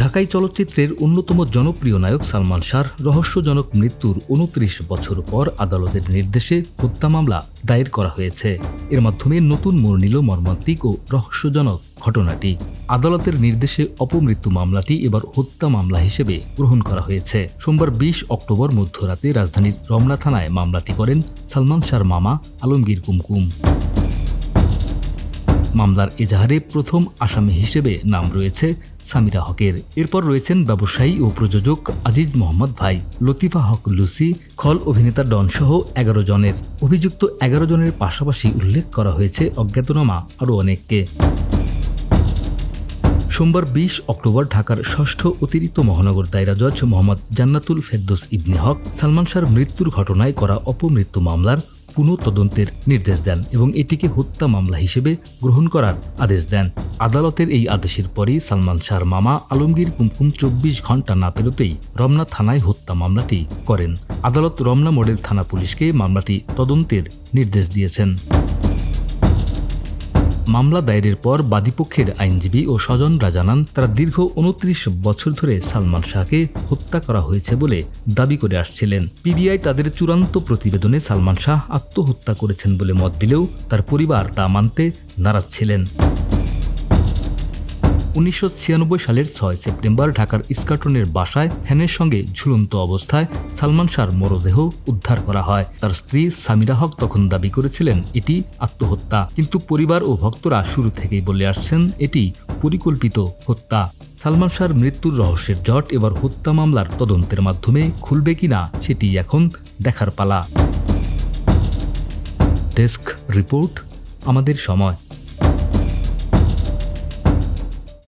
ঢাকাই চলচ্চিত্রের অন্যতম জনপ্রিয় নায়ক সালমান শাহর রহস্যজনক মৃত্যুর ২৯ বছর পর আদালতের নির্দেশে হত্যা মামলা দায়ের করা হয়েছে। এর মাধ্যমে নতুন মোড় নিল মর্মান্তিক ও রহস্যজনক ঘটনাটি। আদালতের নির্দেশে অপমৃত্যু মামলাটি এবার হত্যা মামলা হিসেবে গ্রহণ করা হয়েছে। সোমবার ২০ অক্টোবর মধ্যরাতে রাজধানীর রমনা থানায় মামলাটি করেন সালমান শাহর মামা আলমগীর কুমকুম। মামলার এজাহারে প্রথম আসামি হিসেবে নাম রয়েছে সামিরা হকের। এরপর রয়েছেন ব্যবসায়ী ও প্রযোজক আজিজ মোহাম্মদ ভাই, লতিফা হক লুসি, খল অভিনেতা ডন সহ ১১ জনের। অভিযুক্ত ১১ জনের পাশাপাশি উল্লেখ করা হয়েছে অজ্ঞাতনামা আরও অনেককে। সোমবার ২০ অক্টোবর ঢাকার ষষ্ঠ অতিরিক্ত মহানগর দায়রা জজ মোহাম্মদ জান্নাতুল ফেরদৌস ইবনে হক সালমান শাহর মৃত্যুর ঘটনায় করা অপমৃত্যু মামলার পুনঃ তদন্তের নির্দেশ দেন এবং এটিকে হত্যা মামলা হিসেবে গ্রহণ করার আদেশ দেন। আদালতের এই আদেশের পরেই সালমান শাহর মামা আলমগীর কুমকুম ২৪ ঘণ্টা না পেরোতেই রমনা থানায় হত্যা মামলাটি করেন। আদালত রমনা মডেল থানা পুলিশকে মামলাটি তদন্তের নির্দেশ দিয়েছেন। মামলা দায়েরের পর বাদীপক্ষের আইনজীবী ও স্বজনরা জানান, তারা দীর্ঘ ২৯ বছর ধরে সালমান শাহকে হত্যা করা হয়েছে বলে দাবি করে আসছিলেন। পিবিআই তাদের চূড়ান্ত প্রতিবেদনে সালমান শাহ আত্মহত্যা করেছেন বলে মত দিলেও তার পরিবার তা মানতে নারাজ ছিলেন। ১৯৯৬ সালের ৬ সেপ্টেম্বর ঢাকার ইস্কাটনের বাসায় ফ্যানের সঙ্গে ঝুলন্ত অবস্থায় সালমান শাহর মরদেহ উদ্ধার করা হয়। তার স্ত্রী সামিরা হক তখন দাবি করেছিলেন এটি আত্মহত্যা, কিন্তু পরিবার ও ভক্তরা শুরু থেকেই বলে আসছেন এটি পরিকল্পিত হত্যা। সালমান শাহর মৃত্যুর রহস্যের জট এবার হত্যা মামলার তদন্তের মাধ্যমে খুলবে কিনা সেটি এখন দেখার পালা। ডেস্ক রিপোর্ট, আমাদের সময়।